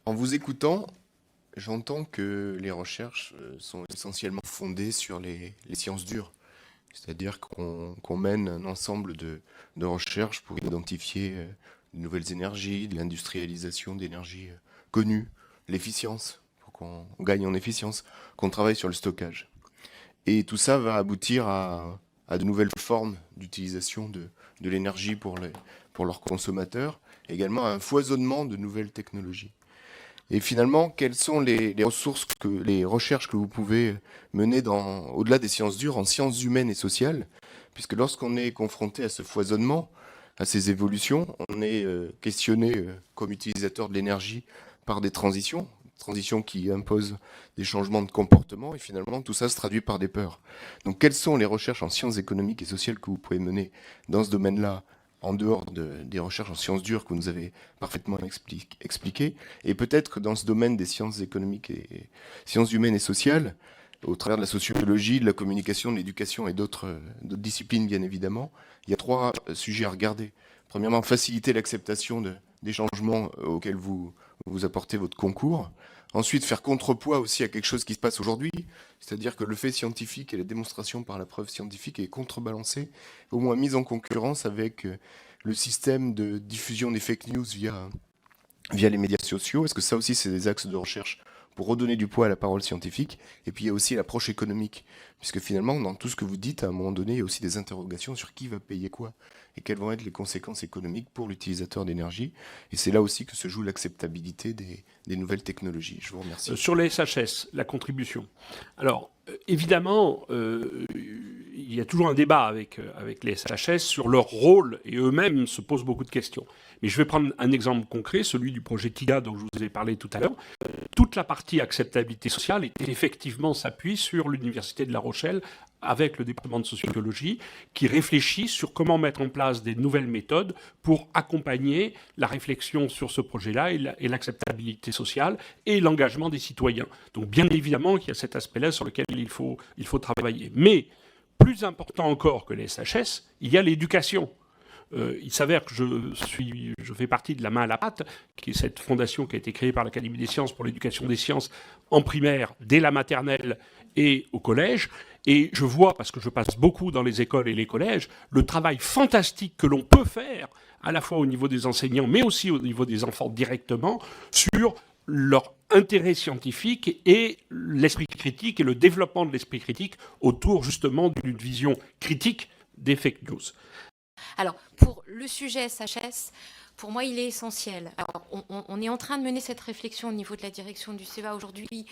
En vous écoutant, j'entends que les recherches sont essentiellement fondées sur les sciences dures. C'est-à-dire qu'on mène un ensemble de recherches pour identifier de nouvelles énergies, de l'industrialisation d'énergies connues, l'efficience, pour qu'on gagne en efficience, qu'on travaille sur le stockage. Et tout ça va aboutir à de nouvelles formes d'utilisation de l'énergie pour leurs consommateurs, également à un foisonnement de nouvelles technologies. Et finalement, quelles sont les ressources les recherches que vous pouvez mener au-delà des sciences dures, en sciences humaines et sociales? Puisque lorsqu'on est confronté à ce foisonnement, à ces évolutions, on est questionné comme utilisateur de l'énergie par des transitions qui imposent des changements de comportement, et finalement tout ça se traduit par des peurs. Donc quelles sont les recherches en sciences économiques et sociales que vous pouvez mener dans ce domaine-là, en dehors des recherches en sciences dures que vous nous avez parfaitement expliquées, et peut-être que dans ce domaine des sciences économiques et sciences humaines et sociales, au travers de la sociologie, de la communication, de l'éducation et d'autres disciplines bien évidemment, il y a trois sujets à regarder. Premièrement, faciliter l'acceptation des changements auxquels vous apportez votre concours. Ensuite, faire contrepoids aussi à quelque chose qui se passe aujourd'hui, c'est-à-dire que le fait scientifique et la démonstration par la preuve scientifique est contrebalancé, au moins mise en concurrence avec le système de diffusion des fake news via les médias sociaux. Est-ce que ça aussi, c'est des axes de recherche pour redonner du poids à la parole scientifique? Et puis il y a aussi l'approche économique, puisque finalement, dans tout ce que vous dites, à un moment donné, il y a aussi des interrogations sur qui va payer quoi et quelles vont être les conséquences économiques pour l'utilisateur d'énergie. Et c'est là aussi que se joue l'acceptabilité des nouvelles technologies. Je vous remercie. Sur les SHS, la contribution. Alors, évidemment, il y a toujours un débat avec les SHS sur leur rôle, et eux-mêmes se posent beaucoup de questions. Mais je vais prendre un exemple concret, celui du projet TIGA dont je vous ai parlé tout à l'heure. Toute la partie acceptabilité sociale effectivement s'appuie sur l'Université de La Rochelle avec le département de sociologie, qui réfléchit sur comment mettre en place des nouvelles méthodes pour accompagner la réflexion sur ce projet-là et l'acceptabilité sociale et l'engagement des citoyens. Donc bien évidemment qu'il y a cet aspect-là sur lequel il faut travailler. Mais plus important encore que les SHS, il y a l'éducation. Il s'avère que je fais partie de la Main à la pâte, qui est cette fondation qui a été créée par l'Académie des sciences pour l'éducation des sciences en primaire, dès la maternelle et au collège. Et je vois, parce que je passe beaucoup dans les écoles et les collèges, le travail fantastique que l'on peut faire, à la fois au niveau des enseignants, mais aussi au niveau des enfants directement, sur leur intérêt scientifique et l'esprit critique et le développement de l'esprit critique autour justement d'une vision critique des fake news. Alors, pour le sujet SHS, pour moi, il est essentiel. Alors, on est en train de mener cette réflexion au niveau de la direction du CEA aujourd'hui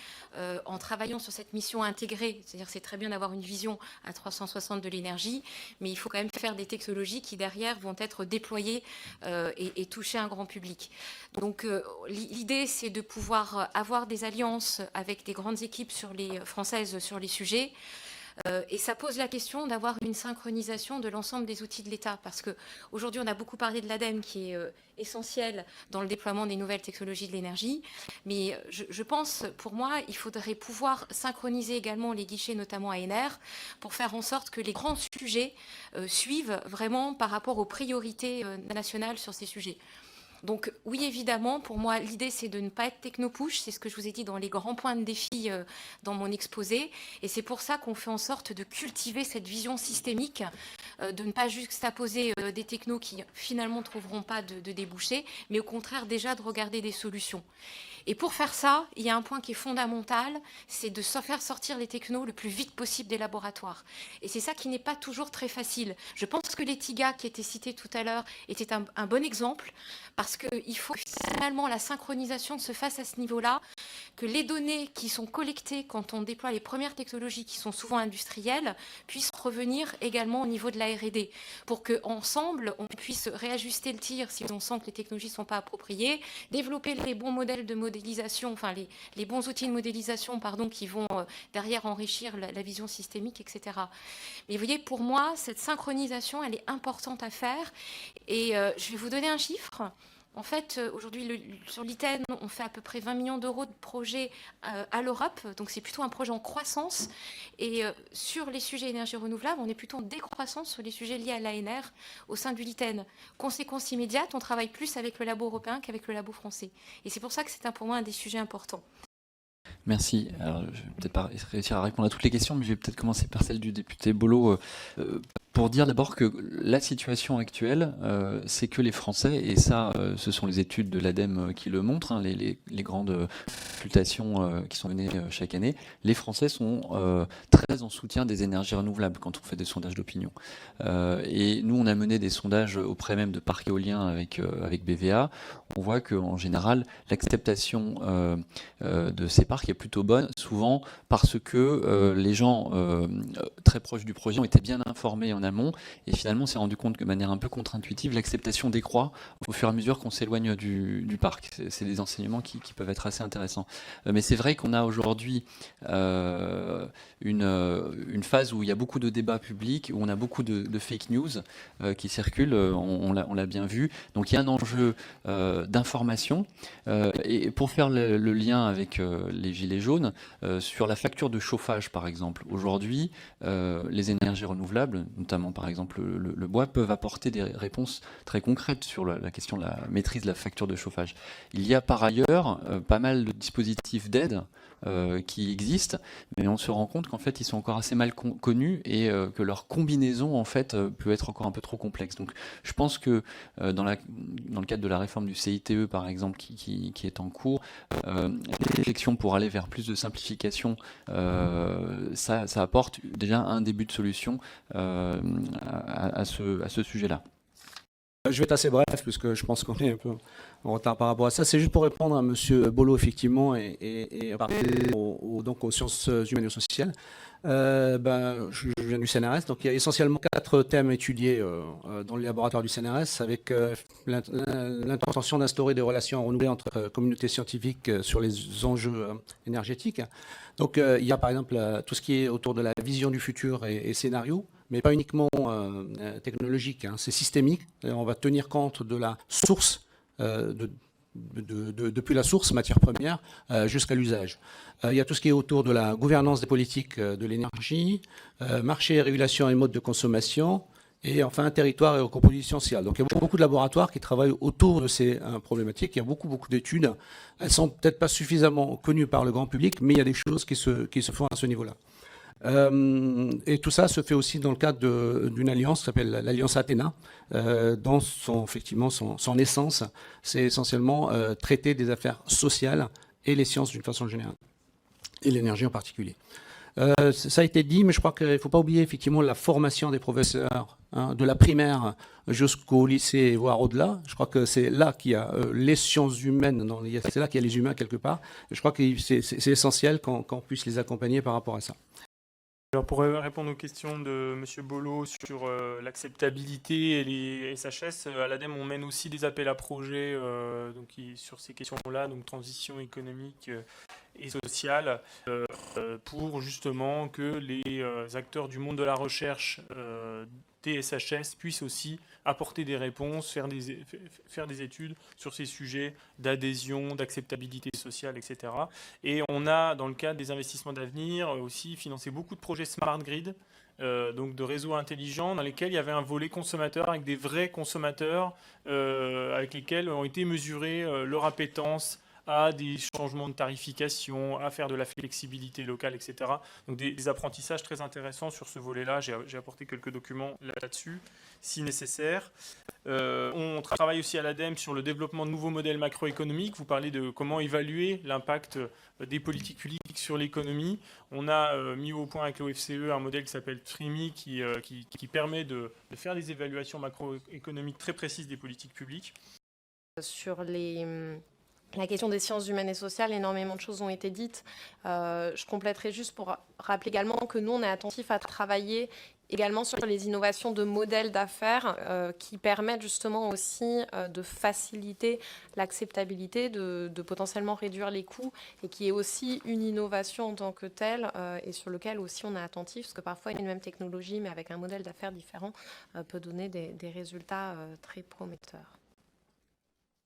en travaillant sur cette mission intégrée. C'est-à-dire que c'est très bien d'avoir une vision à 360 de l'énergie, mais il faut quand même faire des technologies qui, derrière, vont être déployées et toucher un grand public. Donc, l'idée, c'est de pouvoir avoir des alliances avec des grandes équipes françaises sur les sujets. Et ça pose la question d'avoir une synchronisation de l'ensemble des outils de l'État. Parce qu'aujourd'hui, on a beaucoup parlé de l'ADEME qui est essentiel dans le déploiement des nouvelles technologies de l'énergie. Mais je pense, pour moi, il faudrait pouvoir synchroniser également les guichets, notamment ANR, pour faire en sorte que les grands sujets suivent vraiment par rapport aux priorités nationales sur ces sujets. Donc oui, évidemment, pour moi, l'idée, c'est de ne pas être techno-push. C'est ce que je vous ai dit dans les grands points de défi dans mon exposé. Et c'est pour ça qu'on fait en sorte de cultiver cette vision systémique, de ne pas juxtaposer des technos qui, finalement, ne trouveront pas de débouchés, mais au contraire, déjà de regarder des solutions. Et pour faire ça, il y a un point qui est fondamental, c'est de faire sortir les technos le plus vite possible des laboratoires. Et c'est ça qui n'est pas toujours très facile. Je pense que les TIGA qui étaient cités tout à l'heure étaient un bon exemple, parce qu'il faut que finalement la synchronisation se fasse à ce niveau-là, que les données qui sont collectées quand on déploie les premières technologies qui sont souvent industrielles puissent revenir également au niveau de la R&D, pour qu'ensemble, on puisse réajuster le tir si on sent que les technologies ne sont pas appropriées, développer les bons modèles de modélisation, enfin les bons outils de modélisation, pardon, qui vont derrière enrichir la vision systémique, etc. Mais vous voyez, pour moi, cette synchronisation, elle est importante à faire. Et je vais vous donner un chiffre. En fait, aujourd'hui, sur l'ITEN, on fait à peu près 20 millions d'euros de projets à l'Europe. Donc, c'est plutôt un projet en croissance. Et sur les sujets énergie renouvelable, on est plutôt en décroissance sur les sujets liés à l'ANR au sein du LITEN. Conséquence immédiate, on travaille plus avec le labo européen qu'avec le labo français. Et c'est pour ça que c'est pour moi un des sujets importants. Merci. Alors, je vais peut-être pas réussir à répondre à toutes les questions, mais je vais peut-être commencer par celle du député Bolo. Pour dire d'abord que la situation actuelle, c'est que les Français, et ça, ce sont les études de l'ADEME qui le montrent, hein, les grandes consultations qui sont menées chaque année, les Français sont très en soutien des énergies renouvelables quand on fait des sondages d'opinion. Et nous, on a mené des sondages auprès même de parcs éoliens avec BVA. On voit qu'en général, l'acceptation de ces parcs est plutôt bonne, souvent parce que les gens très proches du projet ont été bien informés en amont, et finalement on s'est rendu compte que de manière un peu contre-intuitive, l'acceptation décroît au fur et à mesure qu'on s'éloigne du parc. C'est des enseignements qui peuvent être assez intéressants. Mais c'est vrai qu'on a aujourd'hui une phase où il y a beaucoup de débats publics, où on a beaucoup de fake news qui circulent, on l'a bien vu. Donc il y a un enjeu d'information. Et pour faire le lien avec les gilets jaunes, sur la facture de chauffage par exemple, aujourd'hui, les énergies renouvelables, notamment par exemple le bois, peuvent apporter des réponses très concrètes sur la question de la maîtrise de la facture de chauffage. Il y a par ailleurs pas mal de dispositifs d'aide qui existent, mais on se rend compte qu'en fait ils sont encore assez mal connus et que leur combinaison en fait peut être encore un peu trop complexe. Donc je pense que dans le cadre de la réforme du CITE par exemple qui est en cours, les réflexions pour aller vers plus de simplification, ça apporte déjà un début de solution à ce sujet-là. Je vais être assez bref, puisque je pense qu'on est un peu en retard par rapport à ça. C'est juste pour répondre à M. Bolo, effectivement, et donc aux sciences humaines et sociales. Je viens du CNRS, donc il y a essentiellement 4 thèmes étudiés dans le laboratoire du CNRS, avec l'intention d'instaurer des relations renouvelées entre communautés scientifiques sur les enjeux énergétiques. Donc il y a par exemple tout ce qui est autour de la vision du futur et scénario, mais pas uniquement technologique, hein, c'est systémique. On va tenir compte de la source, depuis la source, matière première, jusqu'à l'usage. Il y a tout ce qui est autour de la gouvernance des politiques de l'énergie, marché, régulation et mode de consommation, et enfin territoire et composition sociale. Donc il y a beaucoup de laboratoires qui travaillent autour de ces problématiques. Il y a beaucoup d'études. Elles sont peut-être pas suffisamment connues par le grand public, mais il y a des choses qui se font à ce niveau-là. Et tout ça se fait aussi dans le cadre d'une alliance qui s'appelle l'Alliance Athéna. Dans son essence, c'est essentiellement traiter des affaires sociales et les sciences d'une façon générale, et l'énergie en particulier. Ça a été dit, mais je crois qu'il ne faut pas oublier effectivement la formation des professeurs, hein, de la primaire jusqu'au lycée, voire au-delà. Je crois que c'est là qu'il y a les sciences humaines, c'est là qu'il y a les humains quelque part. Et je crois que c'est essentiel qu'on puisse les accompagner par rapport à ça. Alors pour répondre aux questions de M. Bolo sur l'acceptabilité et les SHS, à l'ADEME on mène aussi des appels à projets sur ces questions-là, donc transition économique et sociale, pour justement que les acteurs du monde de la recherche des SHS puissent aussi apporter des réponses, faire des études sur ces sujets d'adhésion, d'acceptabilité sociale, etc. Et on a, dans le cadre des investissements d'avenir, aussi financé beaucoup de projets Smart Grid, donc de réseaux intelligents, dans lesquels il y avait un volet consommateur avec des vrais consommateurs, avec lesquels ont été mesurés leur appétence à des changements de tarification, à faire de la flexibilité locale, etc. Donc des apprentissages très intéressants sur ce volet-là. J'ai apporté quelques documents là-dessus, si nécessaire. On travaille aussi à l'ADEME sur le développement de nouveaux modèles macroéconomiques. Vous parlez de comment évaluer l'impact des politiques publiques sur l'économie. On a mis au point avec l'OFCE un modèle qui s'appelle TRIMI qui permet de faire des évaluations macroéconomiques très précises des politiques publiques. Sur la question des sciences humaines et sociales, énormément de choses ont été dites. Je compléterai juste pour rappeler également que nous, on est attentifs à travailler également sur les innovations de modèles d'affaires qui permettent justement aussi de faciliter l'acceptabilité, de potentiellement réduire les coûts, et qui est aussi une innovation en tant que telle et sur lequel aussi on est attentif, parce que parfois une même technologie mais avec un modèle d'affaires différent peut donner des résultats très prometteurs.